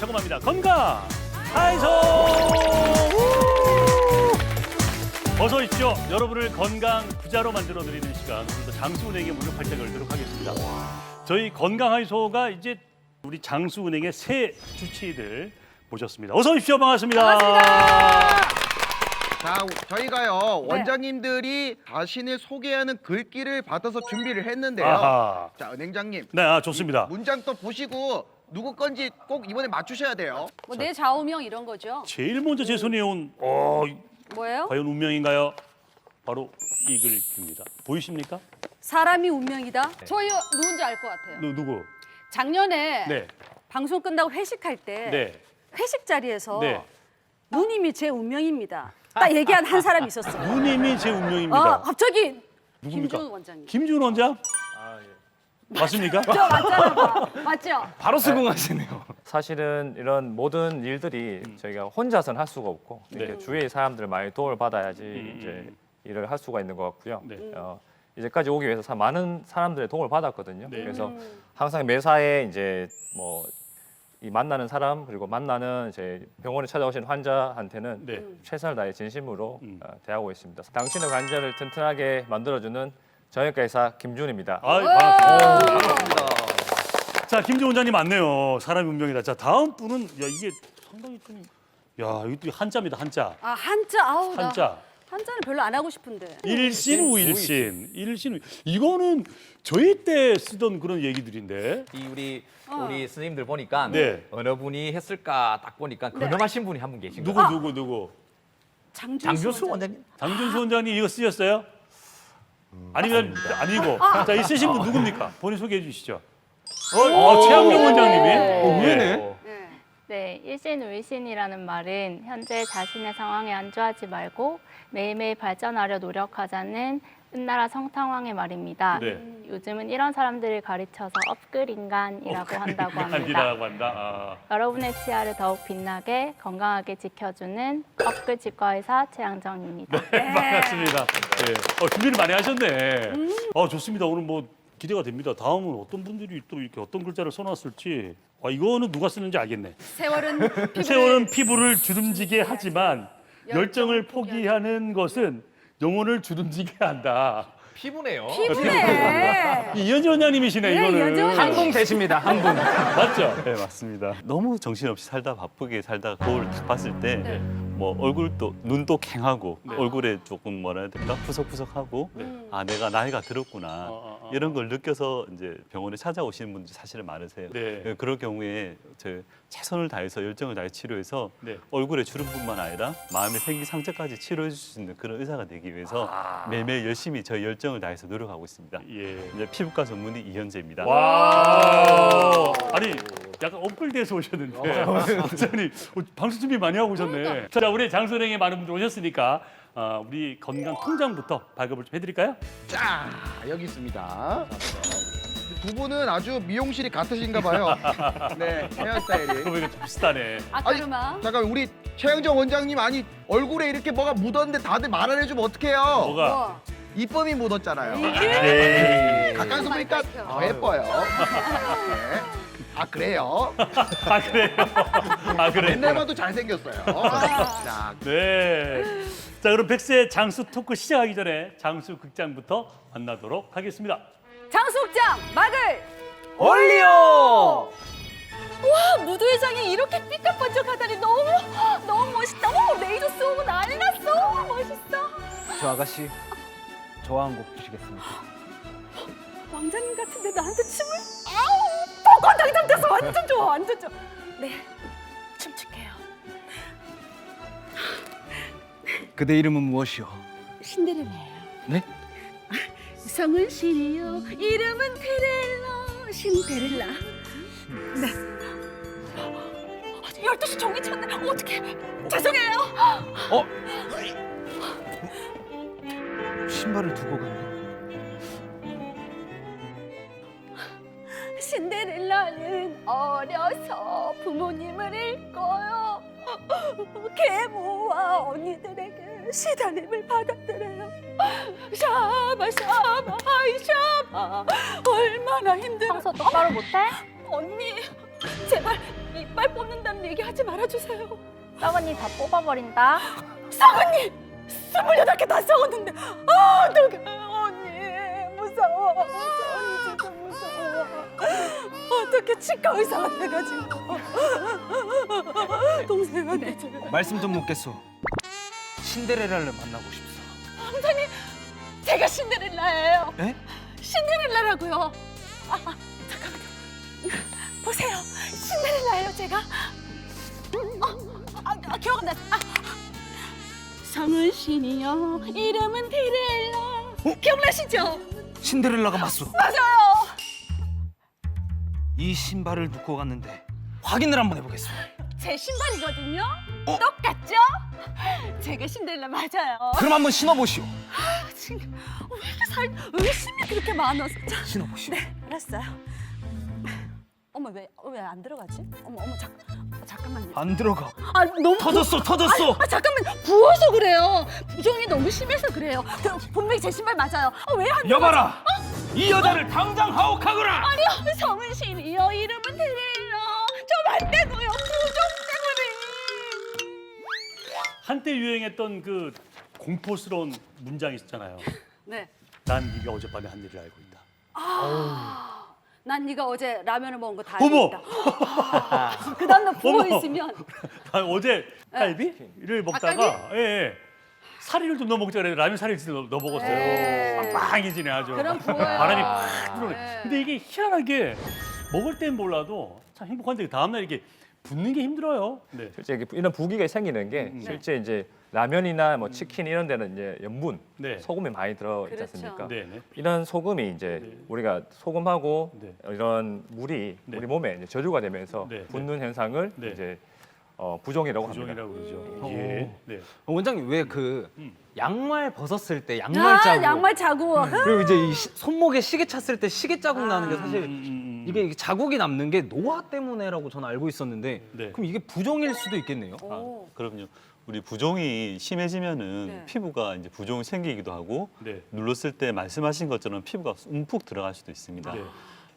점검합니다. 건강 하이소. 어서 오십시오. 여러분을 건강 부자로 만들어 드리는 시간. 오늘도 장수은행의 문을 활짝 열도록 하겠습니다. 저희 건강 하이소가 이제 우리 장수은행의 새 주치의들 모셨습니다. 어서 오십시오. 반갑습니다. 자, 저희가요 원장님들이 자신을 소개하는 글귀를 받아서 준비를 했는데요. 아하. 자, 은행장님 네, 좋습니다. 문장 또 보시고 누구 건지 꼭 이번에 맞추셔야 돼요. 뭐 내 좌우명 이런 거죠? 제일 먼저 제 손에 온 뭐예요? 과연 운명인가요? 바로 이 글귀입니다. 보이십니까? 사람이 운명이다. 저희 누군지 알 것 같아요. 누구? 작년에 네. 방송 끝나고 회식할 때 네. 회식 자리에서 네. 누님이 제 운명입니다. 딱 얘기한 한 사람이 있었어요. 누님이 제 운명입니다. 갑자기 누굽니까? 김준우 원장님. 김준 원장? 맞습니까? 저 맞잖아. 맞죠? 바로 수긍하시네요. 사실은 이런 모든 일들이 저희가 혼자서는 할 수가 없고 이렇게 네. 주위의 사람들 많이 도움을 받아야지 이제 일을 할 수가 있는 것 같고요. 네. 이제까지 오기 위해서 많은 사람들의 도움을 받았거든요. 네. 그래서 항상 매사에 이제 뭐 이 만나는 사람 그리고 만나는 이제 병원에 찾아오신 환자한테는 네. 최선을 다해 진심으로 대하고 있습니다. 당신의 관절을 튼튼하게 만들어주는 정형외과의사 김준입니다. 반갑습니다. 자, 김준 원장님 맞네요. 사람이 운명이다. 자, 다음 분은 이게 상당히 좀 이것도 한자입니다. 한자. 한자. 아우 나 한자. 한자는 별로 안 하고 싶은데. 일신 우일신. 이거는 저희 때 쓰던 그런 얘기들인데. 우리 스님들 보니까 네. 어느 분이 했을까 딱 보니까 근엄하신 분이 한 분 계신 누구 거예요. 누구? 장준수 원장님. 장준수 원장님 이거 쓰셨어요? 아니면 아니고. 자, 이 쓰신 분 누굽니까? 본인 소개해 주시죠. 최양경 원장님이. 의외네. 네, 일신우일신이라는 말은 현재 자신의 상황에 안주하지 말고 매일매일 발전하려 노력하자는 은나라 성탕왕의 말입니다. 네. 요즘은 이런 사람들을 가르쳐서 업글 인간이라고 한다고 합니다. 아니라고 한다. 여러분의 치아를 더욱 빛나게 건강하게 지켜주는 업글 치과의사 최양정입니다. 반갑습니다. 네. 준비를 많이 하셨네. 좋습니다. 오늘 뭐 기대가 됩니다. 다음은 어떤 분들이 또 이렇게 어떤 글자를 써놨을지. 이거는 누가 쓰는지 알겠네. 세월은 피부를 주름지게 하지만 열정을 포기하는 것은 영혼을 주름지게 한다. 피부네요. 피부네. 이현지 원장님이시네. 그래, 이거는. 이현지 원장님. 한분 되십니다. 한 분. 맞죠? 네, 맞습니다. 너무 정신없이 살다 바쁘게 살다 거울 딱 봤을 때 뭐 얼굴도 눈도 캥하고 얼굴에 조금 뭐라 해야 될까 푸석푸석하고 내가 나이가 들었구나 이런 걸 느껴서 이제 병원에 찾아오시는 분들이 사실은 많으세요. 네. 그럴 경우에 최선을 다해서 열정을 다해 치료해서 네. 얼굴의 주름뿐만 아니라 마음의 생기 상처까지 치료해 줄 수 있는 그런 의사가 되기 위해서 매일매일 열심히 저희 열정을 다해서 노력하고 있습니다. 예. 이제 피부과 전문의 이현재입니다. 와. 아니 약간 업글돼서 오셨는데 원장님 방송 준비 많이 하고 오셨네. 자, 우리 장수은행에 많은 분들 오셨으니까 우리 건강 통장부터 발급을 좀 해드릴까요? 자, 여기 있습니다. 두 분은 아주 미용실이 같으신가 봐요. 네, 헤어스타일이. 그럼 이거 좀 비슷하네. 그러면 잠깐 우리 최양정 원장님 얼굴에 이렇게 뭐가 묻었는데 다들 말 안 해주면 어떡해요? 뭐가? 이쁨이 묻었잖아요. 네. 가까이서 보니까 더 예뻐요. 네. 그래요? 그래요? 옛날 봐도 잘생겼어요. 자, 네. 자, 그럼 백세 장수 토크 시작하기 전에 장수 극장부터 만나도록 하겠습니다. 장수극장 막을. 올리오. 와, 무도회장이 이렇게 삐까번쩍하다니 너무 멋있다. 레이저 쏘고 난리 났어. 멋있어. 저 아가씨, 저와 한 곡 주시겠습니까? 왕자님 같은데 나한테 춤을? 아우, 뻥건장이 상태에서 완전 좋아, 완전 좋아. 네, 춤출게요. 그대 이름은 무엇이오? 신데렐라예요. 네? 성은 신이요, 이름은 데렐라, 신데렐라. 네. 12시 종이 쳤네. 어떡해. 죄송해요. 신발을 두고 갔네. 신데렐라는 어려서 부모님을 잃고요. 계모와 언니들에게 시달림을 받았더래요. 샤바 샤바 하이 샤바 얼마나 힘들어. 청소 똑바로 못해? 언니 제발 이빨 뽑는다는 얘기하지 말아주세요. 썩은이 다 뽑아버린다. 썩은니 28개 다 썩었는데 어떡해 언니 무서워. 언니 진짜 무서워. 어떻게 치과 의사가 돼가지고 동생한테 제가 말씀 좀 묻겠소. 신데렐라를 만나고 싶소. 왕자님 제가 신데렐라예요. 에? 신데렐라라고요. 잠깐만요. 보세요. 신데렐라예요 제가. 기억나. 성은 신이요 이름은 디렐라. 기억나시죠? 신데렐라가 맞소. 맞아요. 이 신발을 놓고 갔는데 확인을 한번 해보겠소. 제 신발이거든요. 똑같죠? 제가 신데렐라 맞아요. 그럼 한번 신어보시오. 지금 왜 이렇게 살 의심이 그렇게 많아서. 자, 신어보시오. 네, 알았어요. 어머 왜 안 들어가지? 어머 잠깐만요. 안 들어가. 너무 터졌어, 터졌어. 잠깐만 부어서 그래요. 부종이 너무 심해서 그래요. 분명히 제 신발 맞아요. 왜 안 들어가지? 여봐라. 이 여자를 당장 하옥하거라. 아니요 성은 신이요 이름은 데렐라. 좀 안 돼도요 부종 때문에. 한때 유행했던 그 공포스러운 문장이 있었잖아요. 네. 난 네가 어젯밤에 한 일을 알고 있다. 난 네가 어제 라면을 먹은 거 다 알고 어머! 있다. 그 다음날 부어 어머! 있으면 나 어제 갈비를 먹다가 예. 사리를 좀 넣어 먹자 그래 라면 사리를 넣어 먹었어요. 네. 빵빵해지네 아주. 그럼 부어요. 바람이 팍 들어오네. 네. 근데 이게 희한하게 먹을 땐 몰라도 참 행복한데 다음날 이게 붓는 게 힘들어요. 네. 실제 이런 부기가 생기는 게 실제 이제 라면이나 뭐 치킨 이런 데는 이제 염분, 네. 소금이 많이 들어 있지 그렇죠. 않습니까? 네, 네. 이런 소금이 이제 네. 우리가 소금하고 네. 이런 물이 네. 우리 몸에 이제 저주가 되면서 네. 붓는 현상을 네. 이제 부종이라고 합니다. 부종이라고 그러죠. 예. 네. 원장님 왜 그 양말 벗었을 때 양말 자국 양말 자국. 그리고 이제 이 손목에 시계 찼을 때 시계 자국 나는 게 사실 이게 자국이 남는 게 노화 때문에라고 저는 알고 있었는데 네. 그럼 이게 부종일 수도 있겠네요. 오. 그럼요. 우리 부종이 심해지면은 네. 피부가 이제 부종이 생기기도 하고 네. 눌렀을 때 말씀하신 것처럼 피부가 움푹 들어갈 수도 있습니다. 네.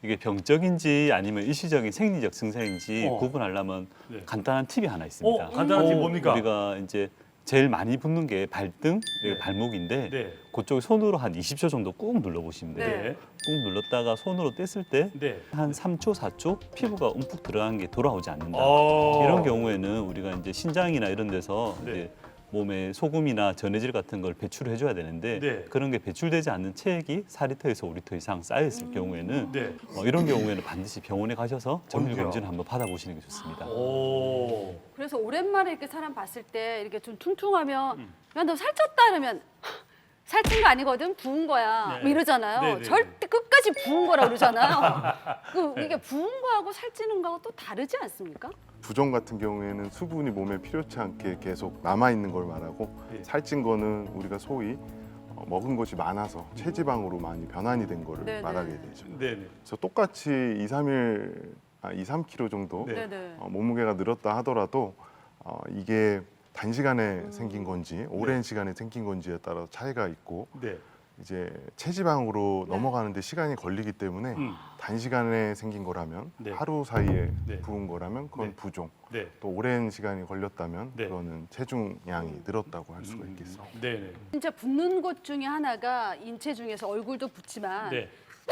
이게 병적인지 아니면 일시적인 생리적 증상인지 어. 구분하려면 네. 간단한 팁이 하나 있습니다. 간단한 팁 뭡니까? 우리가 이제 제일 많이 붓는 게 발등, 그리고 발목인데 네. 그쪽에 손으로 한 20초 정도 꾹 눌러보시면 돼요. 네. 꾹 눌렀다가 손으로 뗐을 때 네. 한 3초, 4초 피부가 움푹 들어간 게 돌아오지 않는다. 어. 이런 경우에는 우리가 이제 신장이나 이런 데서 네. 이제 몸에 소금이나 전해질 같은 걸 배출을 해줘야 되는데 네. 그런 게 배출되지 않는 체액이 4리터에서 5리터 이상 쌓였을 경우에는 네. 이런 경우에는 반드시 병원에 가셔서 정밀 어이구야. 검진을 한번 받아보시는 게 좋습니다. 오. 그래서 오랜만에 이렇게 사람 봤을 때 이렇게 좀 퉁퉁하면 야 너 살쪘다 이러면 살찐 거 아니거든 부은 거야 네. 뭐 이러잖아요. 네, 네, 절대 끝까지 부은 거라 그러잖아요. 이게 부은 거하고 살찌는 거하고 또 다르지 않습니까? 부종 같은 경우에는 수분이 몸에 필요치 않게 계속 남아 있는 걸 말하고 예. 살찐 거는 우리가 소위 먹은 것이 많아서 체지방으로 많이 변환이 된 거를 네네. 말하게 되죠. 네네. 그래서 똑같이 2, 3kg 정도 네. 네네. 몸무게가 늘었다 하더라도 이게 단시간에 생긴 건지 오랜 시간에 생긴 건지에 따라 차이가 있고 네. 이제 체지방으로 네. 넘어가는데 시간이 걸리기 때문에 단시간에 생긴 거라면 네. 하루 사이에 네. 부은 거라면 그건 네. 부종. 네. 또 오랜 시간이 걸렸다면 네. 그거는 체중량이 늘었다고 할 수가 있겠습니다. 네네. 진짜 붓는 곳 중에 하나가 인체 중에서 얼굴도 붓지만 네.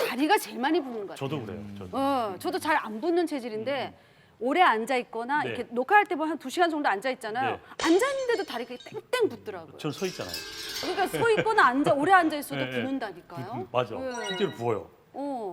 다리가 제일 많이 붓는 것 같아요. 저도 그래요. 저도. 저도 잘 안 붓는 체질인데 오래 앉아 있거나 네. 이렇게 녹화할 때 보면 한 2시간 정도 앉아 있잖아요. 네. 앉아 있는데도 다리가 땡땡 붓더라고요. 저는 서 있잖아요. 그러니까 서 있거나 앉아 오래 앉아 있어도 네, 네. 붓는다니까요. 맞아. 네. 실제로 부어요.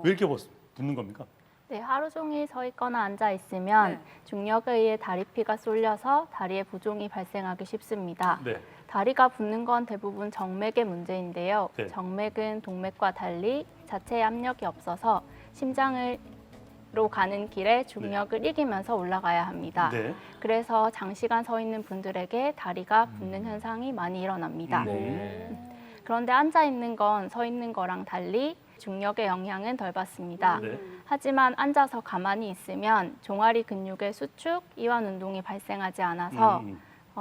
왜 이렇게 붓는 겁니까? 네, 하루 종일 서 있거나 앉아 있으면 네. 중력에 의해 다리피가 쏠려서 다리에 부종이 발생하기 쉽습니다. 네. 다리가 붓는 건 대부분 정맥의 문제인데요. 네. 정맥은 동맥과 달리 자체에 압력이 없어서 심장으로 가는 길에 중력을 이기면서 올라가야 합니다. 네. 그래서 장시간 서 있는 분들에게 다리가 붓는 현상이 많이 일어납니다. 그런데 앉아 있는 건 서 있는 거랑 달리 중력의 영향은 덜 받습니다. 네. 하지만 앉아서 가만히 있으면 종아리 근육의 수축, 이완 운동이 발생하지 않아서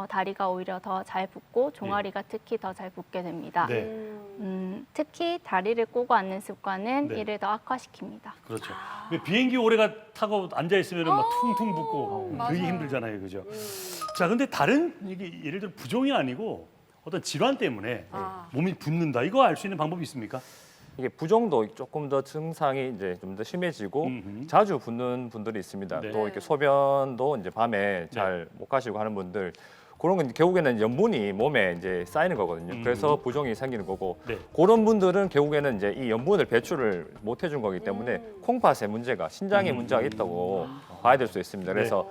다리가 오히려 더 잘 붓고 종아리가 특히 더 잘 붓게 됩니다. 네. 특히 다리를 꼬고 앉는 습관은 네. 이를 더 악화시킵니다. 그렇죠. 비행기 오래가 타고 앉아 있으면 막 퉁퉁 붓고 되게 맞아요. 힘들잖아요, 그죠? 자, 근데 다른 이게 예를 들어 부종이 아니고 어떤 질환 때문에 몸이 붓는다. 이거 알 수 있는 방법이 있습니까? 이게 부종도 조금 더 증상이 이제 좀 더 심해지고 음흠. 자주 붓는 분들이 있습니다. 네. 또 이렇게 소변도 이제 밤에 잘 못 가시고 하는 분들 그런 건 결국에는 염분이 몸에 이제 쌓이는 거거든요. 그래서 부종이 생기는 거고 네. 그런 분들은 결국에는 이제 이 염분을 배출을 못 해준 거기 때문에 콩팥에 문제가 신장에 문제가 있다고 봐야 될 수 있습니다. 그래서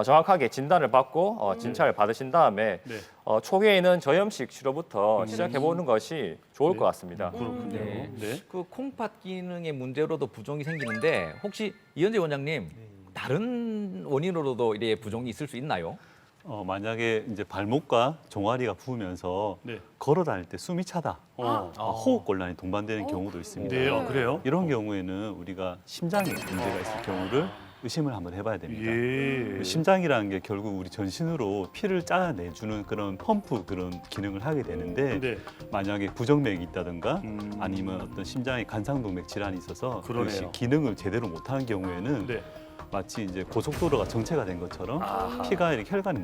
정확하게 진단을 받고 진찰을 받으신 다음에 네. 초기에는 저염식 치료부터 시작해 보는 것이 좋을 것 같습니다. 그렇군요. 네. 네. 그 콩팥 기능의 문제로도 부종이 생기는데 혹시 이현재 원장님 다른 원인으로도 이래 부종이 있을 수 있나요? 만약에 이제 발목과 종아리가 부으면서 네. 걸어 다닐 때 숨이 차다, 어. 호흡 곤란이 동반되는 경우도 있습니다. 네, 그래요? 이런 경우에는 우리가 심장에 문제가 있을 경우를 의심을 한번 해봐야 됩니다. 예. 심장이라는 게 결국 우리 전신으로 피를 짜내주는 그런 펌프 그런 기능을 하게 되는데 네. 만약에 부정맥이 있다든가 아니면 어떤 심장에 간상동맥 질환이 있어서 그러네요. 그것이 기능을 제대로 못하는 경우에는 네. 마치 이제 고속도로가 정체가 된 것처럼 피가 이렇게 혈관이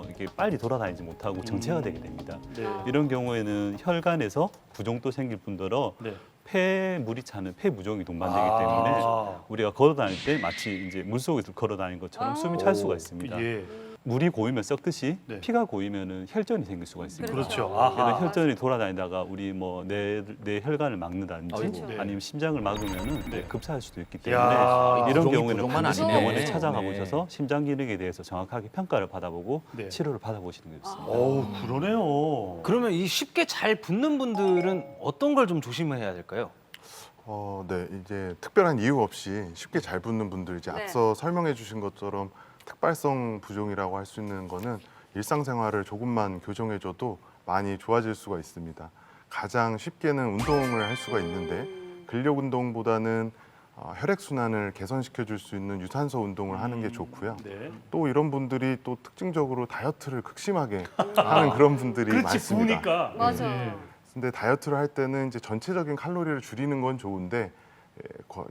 이렇게 빨리 돌아다니지 못하고 정체가 되게 됩니다. 네. 이런 경우에는 혈관에서 부종도 생길 뿐더러 네. 폐물이 차는 폐부종이 동반되기 때문에 우리가 걸어 다닐 때 마치 이제 물속에서 걸어 다니는 것처럼 숨이 찰 수가 있습니다. 예. 물이 고이면 썩듯이 네. 피가 고이면은 혈전이 생길 수가 있습니다. 그렇죠. 그래서 아하. 혈전이 돌아다니다가 우리 뭐 내 혈관을 막는다든지 그렇죠. 아니면 심장을 막으면은 급사할 수도 있기 야. 때문에 이런 부종이 경우에는 부종만 반드시 아니네. 병원에 찾아가 네. 보셔서 심장 기능에 대해서 정확하게 평가를 받아보고 네. 치료를 받아보시는 게 좋습니다. 어우, 그러네요. 그러면 이 쉽게 잘 붓는 분들은 어떤 걸 좀 조심해야 될까요? 네, 이제 특별한 이유 없이 쉽게 잘 붙는 분들 이제 네. 앞서 설명해 주신 것처럼 특발성 부종이라고 할 수 있는 거는 일상생활을 조금만 교정해줘도 많이 좋아질 수가 있습니다. 가장 쉽게는 운동을 할 수가 있는데 근력 운동보다는 혈액순환을 개선시켜 줄 수 있는 유산소 운동을 하는 게 좋고요. 네. 또 이런 분들이 또 특징적으로 다이어트를 극심하게 하는 그런 분들이 그렇지, 많습니다. 부으니까. 맞아. 네. 근데 다이어트를 할 때는 이제 전체적인 칼로리를 줄이는 건 좋은데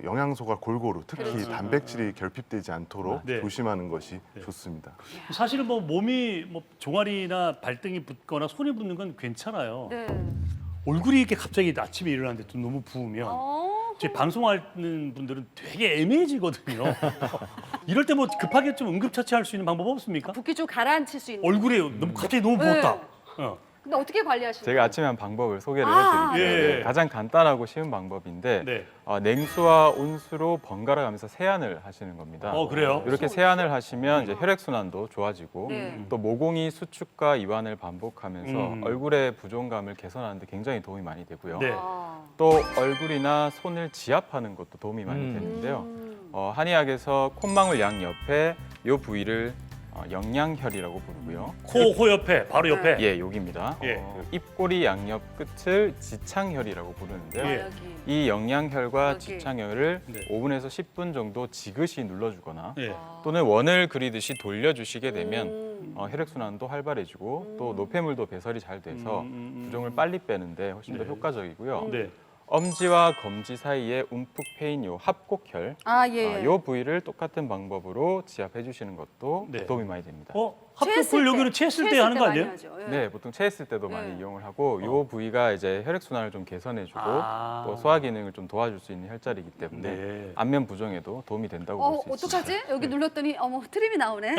영양소가 골고루 특히 그렇지. 단백질이 결핍되지 않도록 네. 조심하는 것이 좋습니다. 사실은 뭐 몸이 뭐 종아리나 발등이 붓거나 손이 붓는 건 괜찮아요. 네. 얼굴이 이렇게 갑자기 아침에 일어났는데 또 너무 부으면 제 방송하는 분들은 되게 애매해지거든요. 이럴 때 뭐 급하게 좀 응급처치할 수 있는 방법 없습니까? 붓기 좀 가라앉힐 수 있는. 얼굴에 너무 갑자기 너무 부었다. 어. 근데 어떻게 관리하시나요? 제가 아침에 한 방법을 소개를 아, 해드릴게요. 예. 가장 간단하고 쉬운 방법인데 네. 냉수와 온수로 번갈아 가면서 세안을 하시는 겁니다. 그래요? 이렇게 세안을 하시면 이제 혈액순환도 좋아지고 네. 또 모공이 수축과 이완을 반복하면서 얼굴의 부종감을 개선하는 데 굉장히 도움이 많이 되고요. 네. 또 얼굴이나 손을 지압하는 것도 도움이 많이 되는데요. 한의학에서 콧망울 양 옆에 이 부위를 영양혈이라고 부르고요. 코 옆에, 바로 옆에. 예, 여기입니다. 예. 입꼬리 양옆 끝을 지창혈이라고 부르는데요. 예. 여기. 이 영양혈과 여기. 지창혈을 네. 5분에서 10분 정도 지그시 눌러주거나 예. 또는 원을 그리듯이 돌려주시게 되면 혈액순환도 활발해지고 또 노폐물도 배설이 잘 돼서 부종을 빨리 빼는데 훨씬 더 네. 효과적이고요. 네. 엄지와 검지 사이에 움푹 패인 요 합곡혈, 예. 요 부위를 똑같은 방법으로 지압해 주시는 것도 네. 도움이 많이 됩니다. 합격을 여기는 체했을 때 하는 거 많이 아니에요? 하죠. 예. 네, 보통 체했을 때도 네. 많이 이용을 하고 요 부위가 이제 혈액 순환을 좀 개선해주고 아. 또 소화 기능을 좀 도와줄 수 있는 혈자리이기 때문에 네. 안면 부종에도 도움이 된다고 볼 수 있습니다. 어떡하지? 여기 눌렀더니 어머 트림이 나오네.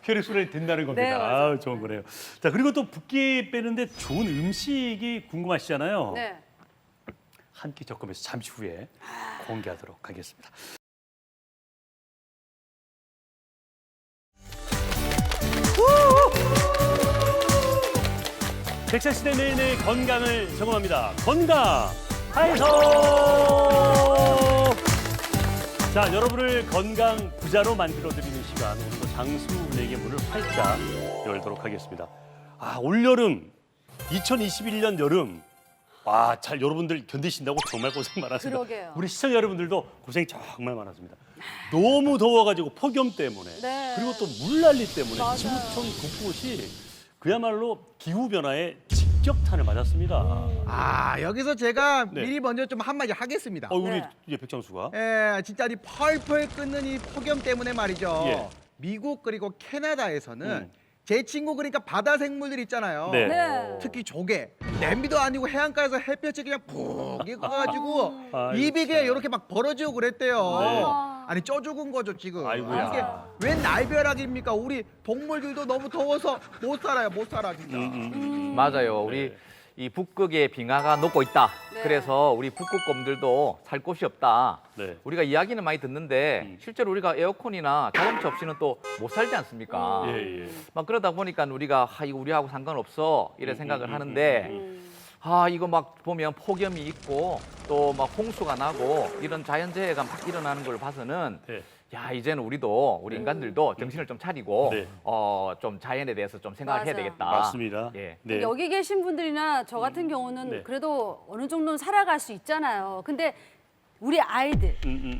혈액순환이 된다는 겁니다. 네, 맞아요. 좋은 거네요. 자, 그리고 또 붓기 빼는데 좋은 음식이 궁금하시잖아요. 네. 한 끼 적금에서 잠시 후에 공개하도록 하겠습니다. 백세시대 내내 건강을 점검합니다. 건강 하이소! 자, 여러분을 건강 부자로 만들어드리는 시간, 오늘도 장수에게 문을 활짝 열도록 하겠습니다. 올여름, 2021년 여름, 잘 여러분들 견디신다고 정말 고생 많았습니다. 그러게요. 우리 시청자 여러분들도 고생 정말 많았습니다. 너무 더워가지고 폭염 때문에 네. 그리고 또 물난리 때문에 맞아요. 지구촌 곳곳이 그야말로 기후 변화에 직격탄을 맞았습니다. 아 여기서 제가 네. 미리 먼저 좀 한마디 하겠습니다. 우리 네. 이제 백장수가 예, 진짜 이 펄펄 끓는 이 폭염 때문에 말이죠. 예. 미국 그리고 캐나다에서는 음. 제 친구 그러니까 바다 생물들 있잖아요. 네. 네. 특히 조개, 냄비도 아니고 해안가에서 햇볕이 그냥 푹 익어가지고 아이고, 입이 그냥 참. 이렇게 막 벌어지고 그랬대요. 네. 아니 쪄 죽은 거죠 지금. 아이고야. 이게 웬 날벼락입니까? 우리 동물들도 너무 더워서 못 살아요, 못 살아 진짜. 맞아요. 우리 이 북극의 빙하가 녹고 있다. 네. 그래서 우리 북극곰들도 살 곳이 없다. 네. 우리가 이야기는 많이 듣는데 실제로 우리가 에어컨이나 자동차 없이는 또 못 살지 않습니까? 예, 예. 막 그러다 보니까 우리가 이거 우리하고 상관없어 이래 생각을 하는데 이거 막 보면 폭염이 있고 또 막 홍수가 나고 이런 자연재해가 막 일어나는 걸 봐서는 네. 야 이제는 우리 인간들도 정신을 좀 차리고 네. 좀 자연에 대해서 좀 생각을 해야 맞아요. 되겠다. 맞습니다. 예. 네. 여기 계신 분들이나 저 같은 경우는 네. 그래도 어느 정도는 살아갈 수 있잖아요. 근데 우리 아이들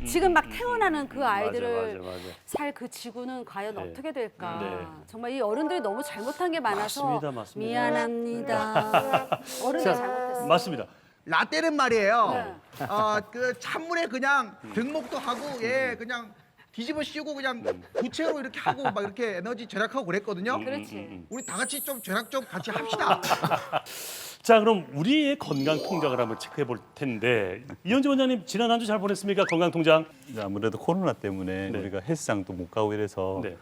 지금 막 태어나는 그 아이들을 맞아. 살 그 지구는 과연 네. 어떻게 될까? 네. 정말 이 어른들이 너무 잘못한 게 많아서 맞습니다. 미안합니다. 어른들이 잘못했어요. 맞습니다. 라떼는 말이에요. 네. 그 찬물에 그냥 등목도 하고 그냥 뒤집어 씌우고 그냥 부채로 이렇게 하고 막 이렇게 에너지 절약하고 그랬거든요. 그렇지. 우리 다 같이 좀 절약 좀 같이 합시다. 자, 그럼 우리의 건강 통장을 한번 체크해 볼 텐데 이현주 원장님 지난 한 주 잘 보냈습니까? 건강 통장. 이제 아무래도 코로나 때문에 네. 우리가 헬스장도 못 가고 이래서 네.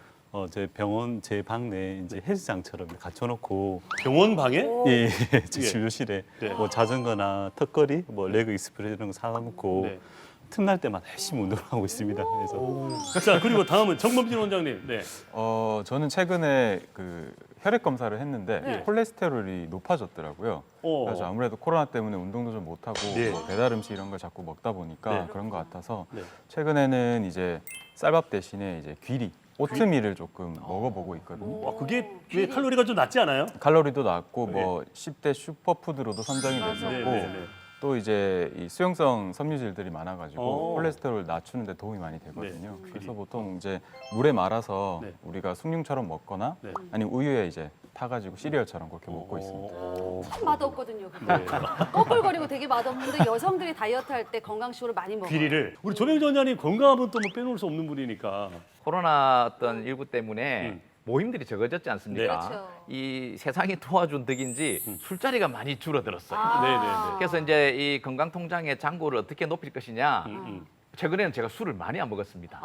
제 병원 제 방 내에 이제 헬스장처럼 갖춰놓고 병원 방에 예, 제 예. 진료실에 네. 뭐 자전거나 턱걸이, 뭐 레그 익스프레스 이런 거 사놓고 네. 틈날 때마다 열심히 운동을 하고 있습니다. 그래서 자, 그리고 다음은 정범진 원장님. 네. 저는 최근에 그 혈액 검사를 했는데 네. 콜레스테롤이 높아졌더라고요. 그래서 아무래도 코로나 때문에 운동도 좀 못하고 네. 뭐 배달 음식 이런 걸 자꾸 먹다 보니까 네. 그런 것 같아서 네. 최근에는 이제 쌀밥 대신에 이제 귀리, 오트밀을 조금 먹어보고 있거든요. 와, 그게 왜 칼로리가 좀 낮지 않아요? 칼로리도 낮고 뭐 10대 슈퍼푸드로도 선정이 맞아요. 됐었고 네, 네, 네. 또 이제 이 수용성 섬유질들이 많아가지고 오. 콜레스테롤 낮추는 데 도움이 많이 되거든요. 네. 그래서 보통 이제 물에 말아서 네. 우리가 숭늉처럼 먹거나 네. 아니면 우유에 이제 타가지고 시리얼처럼 그렇게 먹고 있습니다. 참 맛없거든요. 그거. 네. 꺼끌거리고 되게 맛없는데 여성들이 다이어트 할 때 건강식으로 많이 먹어요. 귀리를 우리 조명주 원장님 건강하면 또 뭐 빼놓을 수 없는 분이니까. 코로나 어떤 일구 때문에 모임들이 적어졌지 않습니까? 네. 그렇죠. 이 세상이 도와준 덕인지 술자리가 많이 줄어들었어요. 네, 네, 네. 그래서 이제 이 건강통장의 잔고를 어떻게 높일 것이냐. 음. 최근에는 제가 술을 많이 안 먹었습니다.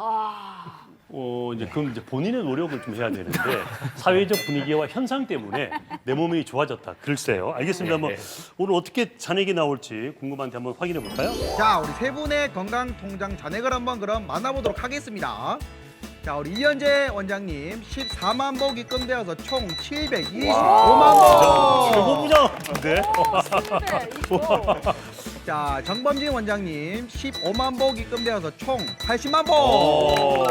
이제 그럼 이제 본인의 노력을 좀 해야 되는데 사회적 분위기와 현상 때문에 내 몸이 좋아졌다. 글쎄요. 알겠습니다. 뭐 오늘 어떻게 잔액이 나올지 궁금한데 한번 확인해 볼까요? 자, 우리 세 분의 건강 통장 잔액을 한번 그럼 만나보도록 하겠습니다. 자, 우리 이현재 원장님 14만 복 입금되어서 총 725만 복. 최고 부자인데. 네, 이거. 자, 정범진 원장님 15만 복 입금되어서 총 80만 복.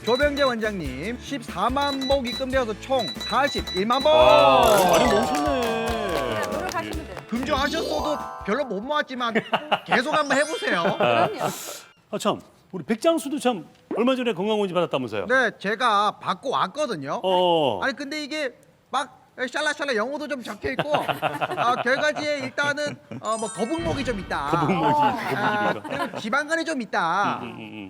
조병재 원장님 14만 복 입금되어서 총 41만 복. 많이 모셨네. 네, 노력하시면 돼요. 금주하셨어도 별로 못 모았지만 계속 한번 해보세요. 그럼요. 아 참, 우리 백장수도 참 얼마 전에 건강검진 받았다면서요? 네, 제가 받고 왔거든요. 아니 근데 이게 막 샬라샬라 영어도 좀 적혀 있고 결과지에 일단은 뭐 거북목이 좀 있다. 그리고 지방간이 좀 있다.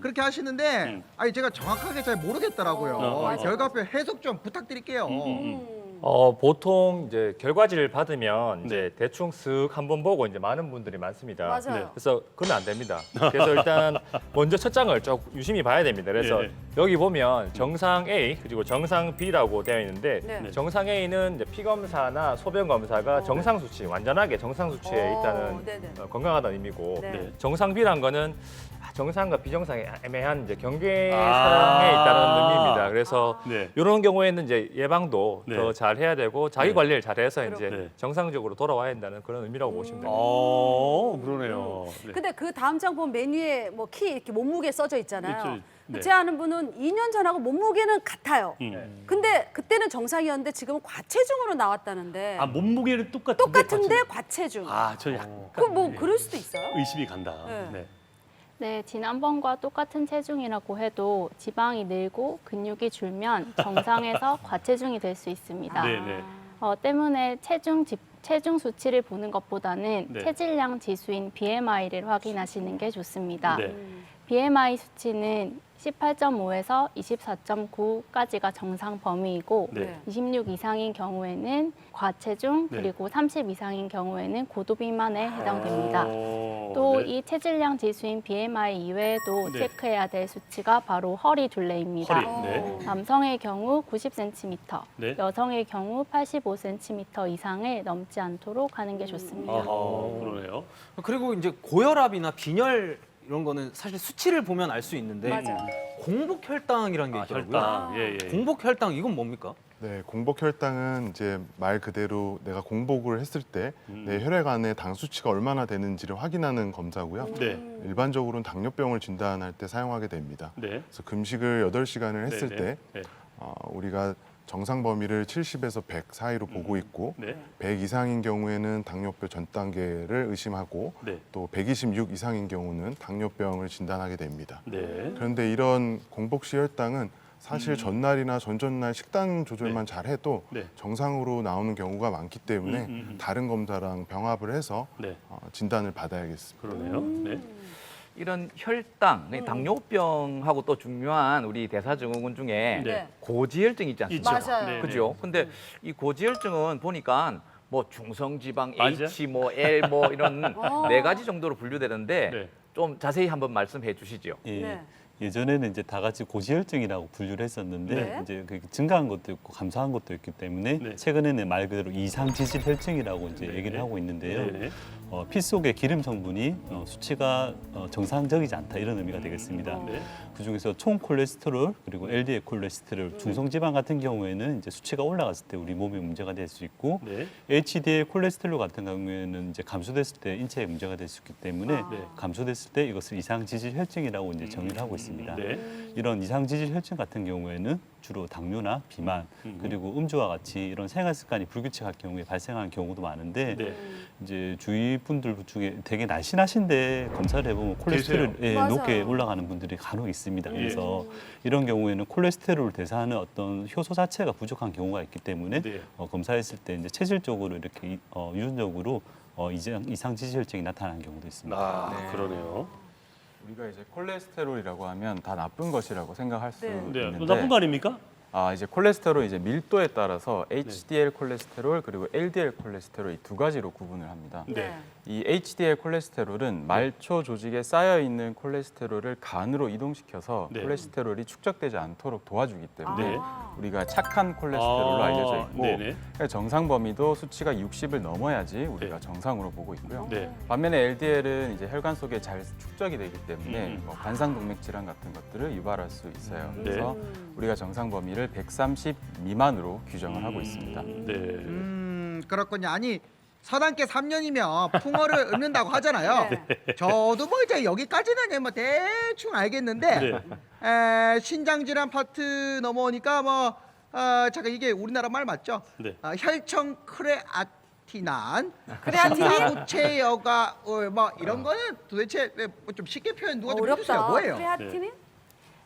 그렇게 하시는데 아니 제가 정확하게 잘 모르겠더라고요. 결과표 해석 좀 부탁드릴게요. 보통 이제 결과지를 받으면 이제 대충 쓱 한번 보고 이제 많은 분들이 많습니다. 맞아요. 그래서 그러면 안 됩니다. 그래서 일단 먼저 첫 장을 쭉 유심히 봐야 됩니다. 그래서 네. 여기 보면 정상 A 그리고 정상 B라고 되어 있는데 네. 정상 A는 이제 피 검사나 소변 검사가 정상 수치, 완전하게 정상 수치에 있다는 네네. 건강하다는 의미고 네. 정상 B란 거는 정상과 비정상의 애매한 이제 경계선에 있다는 의미입니다. 그래서 네. 이런 경우에는 이제 예방도 네. 더 잘 해야 되고 자기 관리를 잘 해서 이제 네. 정상적으로 돌아와야 한다는 그런 의미라고 보시면 됩니다. 그러네요. 네. 근데 그 다음 장 보면 메뉴에 뭐 키 이렇게 몸무게 써져 있잖아요. 그렇죠. 네. 제 아는 분은 2년 전하고 몸무게는 같아요. 근데 그때는 정상이었는데 지금은 과체중으로 나왔다는데 아 몸무게는 똑같은데 과체중. 저 약간 그 뭐 그럴 수도 있어요. 의심이 간다. 네. 네. 네, 지난번과 똑같은 체중이라고 해도 지방이 늘고 근육이 줄면 정상에서 과체중이 될 수 있습니다. 네네. 때문에 체중 수치를 보는 것보다는 네. 체질량 지수인 BMI를 확인하시는 게 좋습니다. 네. BMI 수치는 18.5에서 24.9까지가 정상 범위이고 네. 26 이상인 경우에는 과체중 네. 그리고 30 이상인 경우에는 고도 비만에 해당됩니다. 네. 또 이 체질량 지수인 BMI 이외에도 네. 체크해야 될 수치가 바로 허리 둘레입니다. 허리. 네. 남성의 경우 90cm, 네. 여성의 경우 85cm 이상을 넘지 않도록 하는 게 좋습니다. 그러네요. 그리고 이제 고혈압이나 빈혈 이런 거는 사실 수치를 보면 알 수 있는데 맞아요. 공복 혈당이라는 게 있더라고요. 혈당. 예, 예. 공복 혈당 이건 뭡니까? 네, 공복 혈당은 이제 말 그대로 내가 공복을 했을 때 내 혈액 안에 당 수치가 얼마나 되는지를 확인하는 검사고요. 네. 일반적으로는 당뇨병을 진단할 때 사용하게 됩니다. 네. 그래서 금식을 8시간을 했을 네, 때 네. 우리가 정상 범위를 70에서 100 사이로 보고 있고 네. 100 이상인 경우에는 당뇨병 전 단계를 의심하고 네. 또 126 이상인 경우는 당뇨병을 진단하게 됩니다. 네. 그런데 이런 공복 시 혈당은 사실 전날이나 전전날 식단 조절만 잘해도 네. 정상으로 나오는 경우가 많기 때문에 다른 검사랑 병합을 해서 네. 진단을 받아야겠습니다. 그러네요. 네. 이런 혈당, 당뇨병하고 또 중요한 우리 대사증후군 중에 네. 고지혈증 있지 않습니까? 있죠. 맞아요. 네, 그죠? 근데 이 고지혈증은 보니까 뭐 중성지방 맞아요. H, 뭐 L, 뭐 이런 4가지 정도로 분류되는데 네. 좀 자세히 한번 말씀해 주시죠. 예. 네. 예전에는 이제 다 같이 고지혈증이라고 분류를 했었는데 네. 이제 그 증가한 것도 있고 감소한 것도 있기 때문에 네. 최근에는 말 그대로 이상지질혈증이라고 이제 네. 얘기를 하고 있는데요. 네. 피 속의 기름 성분이 수치가 정상적이지 않다 이런 의미가 되겠습니다. 네. 그 중에서 총 콜레스테롤 그리고 LDL 콜레스테롤 중성지방 같은 경우에는 이제 수치가 올라갔을 때 우리 몸에 문제가 될 수 있고 네. HDL 콜레스테롤 같은 경우에는 이제 감소됐을 때 인체에 문제가 될 수 있기 때문에 네. 감소됐을 때 이것을 이상지질혈증이라고 이제 정의를 하고 있습니다. 네. 이런 이상지질혈증 같은 경우에는 주로 당뇨나 비만 그리고 음주와 같이 이런 생활 습관이 불규칙할 경우에 발생하는 경우도 많은데 네. 이제 주위 분들 중에 되게 날씬하신데 검사를 해보면 콜레스테롤 맞아요. 높게 올라가는 분들이 간혹 있습니다. 그래서 이런 경우에는 콜레스테롤을 대사하는 어떤 효소 자체가 부족한 경우가 있기 때문에 네. 검사했을 때 이제 체질적으로 이렇게 유전적으로 이상지질혈증이 나타나는 경우도 있습니다. 그러네요. 우리가 이제 콜레스테롤이라고 하면 다 나쁜 것이라고 생각할 수 네. 네. 있는데 나쁜 거 아닙니까? 이제 콜레스테롤 이제 밀도에 따라서 HDL 콜레스테롤 그리고 LDL 콜레스테롤 이 두 가지로 구분을 합니다. 네. 이 HDL 콜레스테롤은 말초 조직에 쌓여 있는 콜레스테롤을 간으로 이동시켜서 네. 콜레스테롤이 축적되지 않도록 도와주기 때문에 네. 우리가 착한 콜레스테롤로 알려져 있고 네네. 정상 범위도 수치가 60을 넘어야지 우리가 정상으로 보고 있고요. 네. 반면에 LDL은 이제 혈관 속에 잘 축적이 되기 때문에 뭐 관상동맥 질환 같은 것들을 유발할 수 있어요. 그래서 우리가 정상 범위를 130 미만으로 규정을 하고 있습니다. 네. 그렇군요. 아니 서당계 3년이면 풍어를 읊는다고 하잖아요. 저도 뭐 이제 여기까지는 뭐 대충 알겠는데 신장 질환 파트 넘어오니까 뭐 잠깐 이게 우리나라 말 맞죠? 네. 혈청 크레아티난, 크레아틴인? 구체 여가 뭐 이런 거는 도대체 좀 쉽게 표현 누가 좀 해주세요. 어렵다. 뭐예요? 크레아틴인?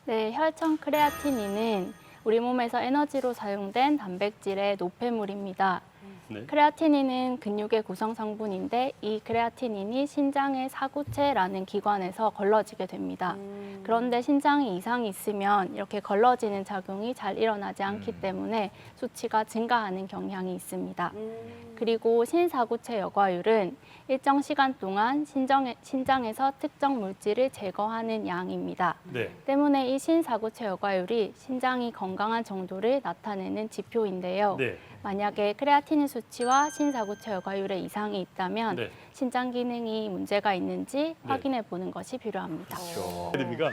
네, 혈청 크레아티닌은 우리 몸에서 에너지로 사용된 단백질의 노폐물입니다. 네. 크레아티닌은 근육의 구성 성분인데 이 크레아티닌이 신장의 사구체라는 기관에서 걸러지게 됩니다. 그런데 신장에 이상이 있으면 이렇게 걸러지는 작용이 잘 일어나지 않기 때문에 수치가 증가하는 경향이 있습니다. 그리고 신사구체 여과율은 일정 시간 동안 신장에서 특정 물질을 제거하는 양입니다. 네. 때문에 이 신사구체 여과율이 신장이 건강한 정도를 나타내는 지표인데요. 네. 만약에 크레아티닌 수치와 신사구체 여과율에 이상이 있다면 네. 신장 기능이 문제가 있는지 확인해 보는 것이 필요합니다. 됩니까?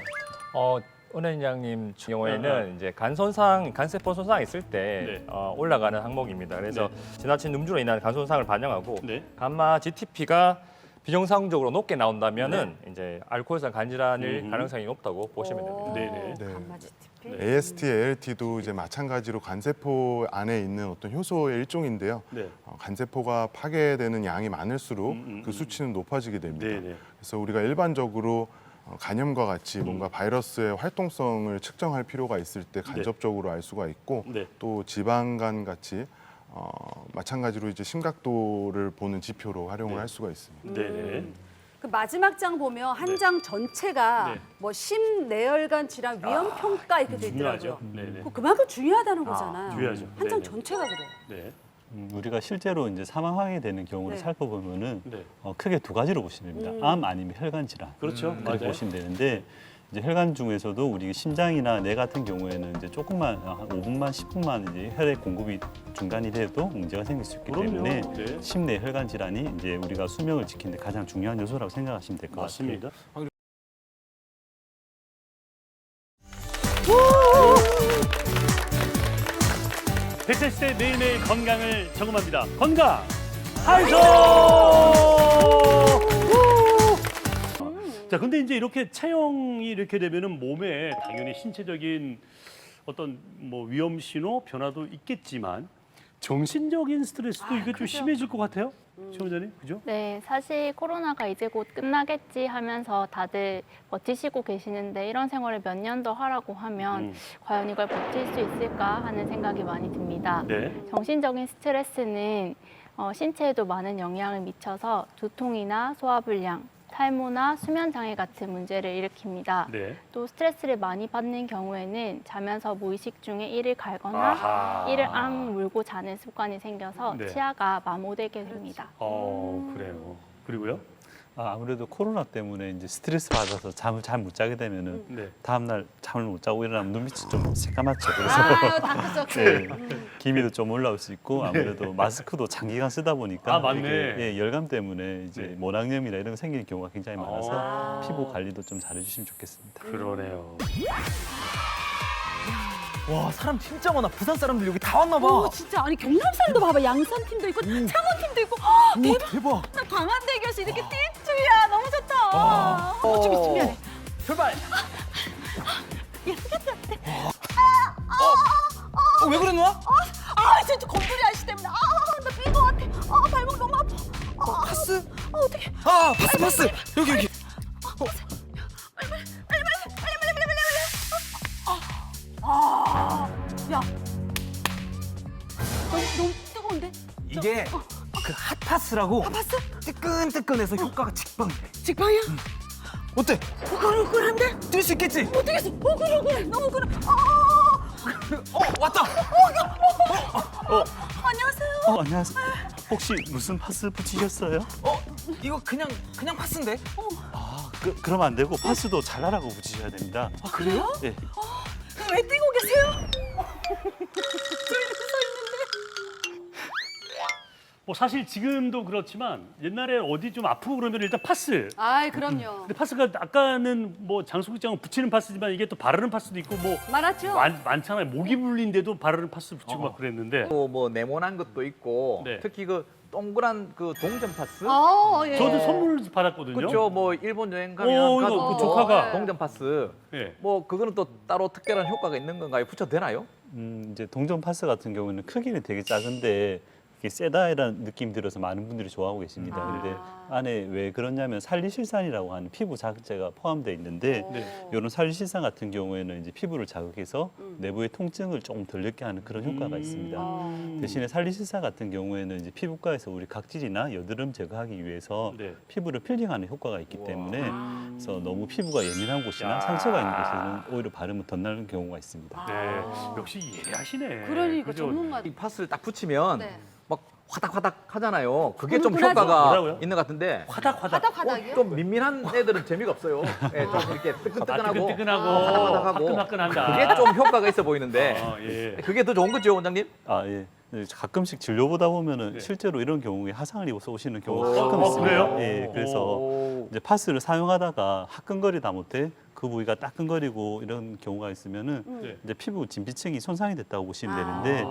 은행장님 경우에는 이제 간 손상, 간세포 손상이 있을 때 네. 올라가는 항목입니다. 그래서 지나친 음주로 인한 간 손상을 반영하고 네. 감마 GTP가 비정상적으로 높게 나온다면은 이제 알코올성 간질환일 가능성이 높다고 보시면 됩니다. 네네. 네. 감마 GTP. AST, ALT도 이제 마찬가지로 간세포 안에 있는 어떤 효소의 일종인데요. 네. 간세포가 파괴되는 양이 많을수록 그 수치는 높아지게 됩니다. 네네. 그래서 우리가 일반적으로 간염과 같이 뭔가 바이러스의 활동성을 측정할 필요가 있을 때 간접적으로 알 수가 있고 네. 또 지방간 같이 마찬가지로 이제 심각도를 보는 지표로 활용을 할 수가 있습니다. 네. 그 마지막 장 보면 한 장 전체가 네. 뭐 심내혈관 질환 위험 평가 이렇게 돼 있더라고요. 중요하죠. 네네. 그만큼 중요하다는 거잖아요. 중요하죠. 한 장 네네. 전체가 그래요. 네. 우리가 실제로 이제 사망하게 되는 경우를 네. 살펴보면은 네. 크게 두 가지로 보시면 됩니다. 암 아니면 혈관 질환. 그렇죠. 그렇게 맞아요. 보시면 되는데 이제 혈관 중에서도 우리 심장이나 뇌 같은 경우에는 이제 조금만 한 5분만 10분만 이제 혈액 공급이 중단이 돼도 문제가 생길 수 있기 그럼요. 때문에 네. 심내 혈관 질환이 이제 우리가 수명을 지키는 데 가장 중요한 요소라고 생각하시면 될 것 같아요. 맞습니다. 100세 시대 매일매일 건강을 점검합니다. 건강 하이소! 자, 근데 이제 이렇게 체형이 이렇게 되면은 몸에 당연히 신체적인 어떤 뭐 위험 신호 변화도 있겠지만 정신적인 스트레스도 이게 좀 심해질 것 같아요. 최 원장님, 그죠? 네, 사실 코로나가 이제 곧 끝나겠지 하면서 다들 버티시고 계시는데 이런 생활을 몇 년 더 하라고 하면 과연 이걸 버틸 수 있을까 하는 생각이 많이 듭니다. 네. 정신적인 스트레스는 신체에도 많은 영향을 미쳐서 두통이나 소화불량, 탈모나 수면 장애 같은 문제를 일으킵니다. 네. 또 스트레스를 많이 받는 경우에는 자면서 무의식 중에 이를 갈거나 아하. 이를 앙 물고 자는 습관이 생겨서 네. 치아가 마모되게 됩니다. 그래요. 그리고요? 아무래도 코로나 때문에 이제 스트레스 받아서 잠을 잘 못 자게 되면은 네. 다음 날 잠을 못 자고 일어나면 눈빛이 좀 새까맣죠. 그래서 아, 다크서클. 네, 기미도 좀 올라올 수 있고 아무래도 마스크도 장기간 쓰다 보니까 아, 맞네. 이게, 열감 때문에 이제 네. 모낭염이나 이런 거 생기는 경우가 굉장히 많아서 아. 피부 관리도 좀 잘해주시면 좋겠습니다. 그러네요. 와 사람 진짜 많아. 부산 사람들 여기 다 왔나 봐. 오, 진짜 아니 경남 사람도 봐봐. 양산 팀도 있고 창원 팀도 있고. 오, 대박. 대박. 나 광안대교에서 이렇게 띠줄이야. 너무 좋다. 준비해. 출발. 왜 그래 누나? 아, 진짜 건드리 아저씨 때문에. 아, 나 삔 것 같아. 아, 발목 너무 아파. 파스? 어떡해. 아 파스. 여기. 야. 너무 뜨거운데? 이게 그 핫파스라고 파스? 뜨끈뜨끈해서 효과가 직방. 직방이야? 어때? 오글오글한데? 뛸 수 있겠지? 어떻겠어? 오글오글해. 너무 오글해. 왔다. 안녕하세요. 안녕하세요. 혹시 무슨 파스 붙이셨어요? 이거 그냥 파스인데? 그러면 안 되고 파스도 잘하라고 붙이셔야 됩니다. 아 그래요? 예. 왜 뛰고 계세요? 뭐 사실 지금도 그렇지만 옛날에 어디 좀 아프고 그러면 일단 파스. 아이, 그럼요. 근데 파스가 아까는 뭐 장수극장은 붙이는 파스지만 이게 또 바르는 파스도 있고 뭐 많았죠? 많잖아요. 모기 불린데도 바르는 파스 붙이고 막 그랬는데. 뭐 네모난 것도 있고 네. 특히 그 동그란 그 동전 파스. 예. 저도 선물 받았거든요. 그렇죠. 뭐 일본 여행 가면 이거 가족도 그 조카가. 동전 파스. 예. 뭐 그거는 또 따로 특별한 효과가 있는 건가요? 붙여도 되나요? 이제 동전 파스 같은 경우는 크기는 되게 작은데 이게 세다이라는 느낌이 들어서 많은 분들이 좋아하고 계십니다. 근데 안에 왜 그러냐면 살리실산이라고 하는 피부 자극제가 포함되어 있는데 네. 이런 살리실산 같은 경우에는 이제 피부를 자극해서 내부의 통증을 조금 덜 느끼게 하는 그런 효과가 있습니다. 대신에 살리실산 같은 경우에는 이제 피부과에서 우리 각질이나 여드름 제거하기 위해서 네. 피부를 필링하는 효과가 있기 때문에 그래서 너무 피부가 예민한 곳이나 상처가 있는 곳에는 오히려 바르면 더 나은 경우가 있습니다. 네. 역시 예리하시네. 그러니까 그죠? 전문가. 이 파스를 딱 붙이면 네. 막 화닥화닥 하잖아요. 그게 좀 훈훈하죠? 효과가 뭐라고요? 있는 것 같은데 화닥화닥. 화닥화닥이요? 좀 민민한 애들은 재미가 없어요. 예, 좀 이렇게 뜨끈뜨끈하고 뜨끈뜨끈하고 화닥화닥하고 화끈화끈한다. 그게 좀 효과가 있어 보이는데 예. 그게 더 좋은 거죠, 원장님? 아 예. 네, 가끔씩 진료보다 보면은 네. 실제로 이런 경우에 화상을 입어서 오시는 경우가 오. 가끔 있습니다. 그래요? 예, 그래서 오. 이제 파스를 사용하다가 화끈거리다 못해 그 부위가 따끈거리고 이런 경우가 있으면은 네. 이제 피부 진피층이 손상이 됐다고 보시면 되는데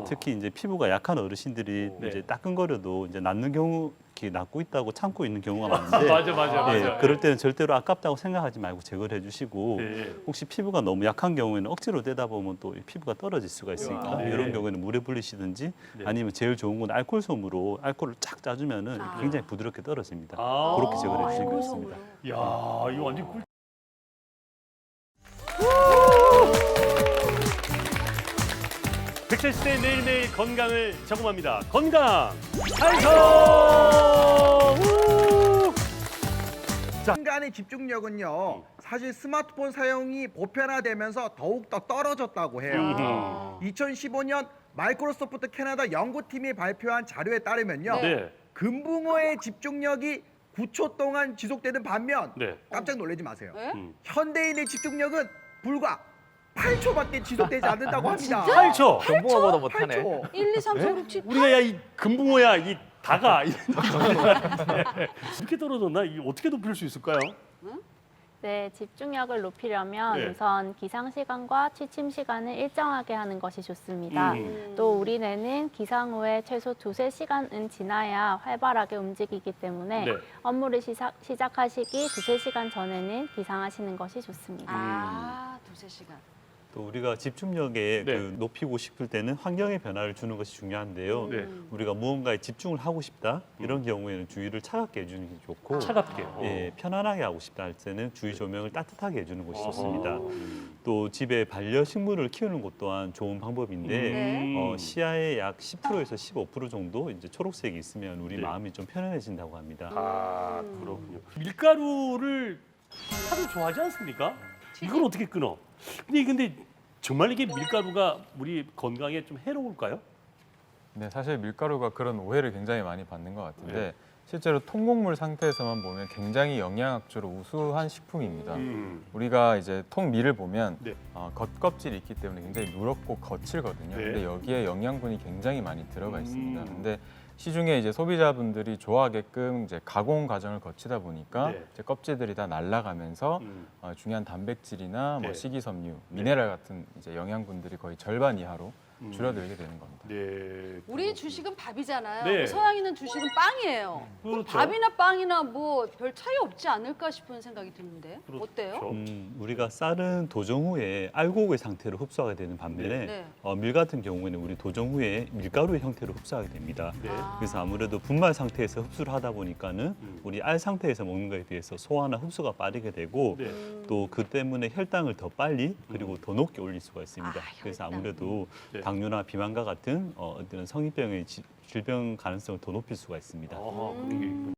특히 이제 피부가 약한 어르신들이 네. 이제 따끈거려도 이제 낫는 경우 이렇게 낫고 있다고 참고 있는 경우가 많은데 맞아. 예, 그럴 때는 절대로 아깝다고 생각하지 말고 제거를 해주시고 네. 혹시 피부가 너무 약한 경우에는 억지로 떼다 보면 또 이 피부가 떨어질 수가 있으니까 네. 이런 경우에는 물에 불리시든지 네. 아니면 제일 좋은 건 알코올 솜으로 알코올을 쫙 짜주면은 굉장히 부드럽게 떨어집니다. 아. 그렇게 제거를 해주시면 알코올 좋습니다. 솜으로. 야, 이거 완전 꿀. 백세 시대 매일매일 건강을 점검합니다. 건강 한성. 인간의 집중력은요, 사실 스마트폰 사용이 보편화되면서 더욱더 떨어졌다고 해요. 2015년 마이크로소프트 캐나다 연구팀이 발표한 자료에 따르면요, 네. 금붕어의 집중력이 9초 동안 지속되는 반면 네. 깜짝 놀라지 마세요. 네? 현대인의 집중력은 불과 8초밖에 지속되지 않는다고 합니다. 8초. 금붕어보다 못하네. 8초. 1, 2, 3, 4, 5, 6, 7, 우리가 야 이 금붕어야 이 다가 이렇게 떨어졌나? 이게 어떻게 높일 수 있을까요? 네, 집중력을 높이려면 네. 우선 기상 시간과 취침 시간을 일정하게 하는 것이 좋습니다. 또 우리 뇌는 기상 후에 최소 2~3시간은 지나야 활발하게 움직이기 때문에 네. 업무를 시작하시기 2~3시간 전에는 기상하시는 것이 좋습니다. 아, 2~3시간. 또 우리가 집중력에 네. 그 높이고 싶을 때는 환경의 변화를 주는 것이 중요한데요. 네. 우리가 무언가에 집중을 하고 싶다 이런 경우에는 주위를 차갑게 해주는 게 좋고, 차갑게. 예, 편안하게 하고 싶다 할 때는 주위 조명을 따뜻하게 해주는 것이 좋습니다. 또 집에 반려식물을 키우는 것 또한 좋은 방법인데 시야의 약 10%에서 15% 정도 이제 초록색이 있으면 우리 네. 마음이 좀 편안해진다고 합니다. 아, 그렇군요. 밀가루를 하도 좋아하지 않습니까? 이걸 어떻게 끊어? 근데 정말 이게 밀가루가 우리 건강에 좀 해로울까요? 네, 사실 밀가루가 그런 오해를 굉장히 많이 받는 것 같은데 네. 실제로 통곡물 상태에서만 보면 굉장히 영양학적으로 우수한 식품입니다. 우리가 이제 통밀을 보면 네. 겉껍질이 있기 때문에 굉장히 누렇고 거칠거든요. 네. 근데 여기에 영양분이 굉장히 많이 들어가 있습니다. 근데 시중에 이제 소비자분들이 좋아하게끔 이제 가공 과정을 거치다 보니까 네. 이제 껍질들이 다 날아가면서 중요한 단백질이나 뭐 네. 식이섬유, 미네랄 같은 이제 영양분들이 거의 절반 이하로 줄어들게 되는 겁니다. 네. 우리 주식은 밥이잖아요. 네. 서양인은 주식은 빵이에요. 그럼 그렇죠. 밥이나 빵이나 뭐 별 차이 없지 않을까 싶은 생각이 드는데 어때요? 그렇죠. 우리가 쌀은 도정 후에 알곡의 상태로 흡수하게 되는 반면에 네. 밀 같은 경우에는 우리 도정 후에 밀가루의 형태로 흡수하게 됩니다. 네. 그래서 아무래도 분말 상태에서 흡수를 하다 보니까는 우리 알 상태에서 먹는 것에 비해서 소화나 흡수가 빠르게 되고 네. 또 그 때문에 혈당을 더 빨리 그리고 더 높게 올릴 수가 있습니다. 그래서 혈당. 아무래도 네. 당뇨나 비만과 같은 어떤 성인병의 질병 가능성을 더 높일 수가 있습니다. 그런 게 있군요.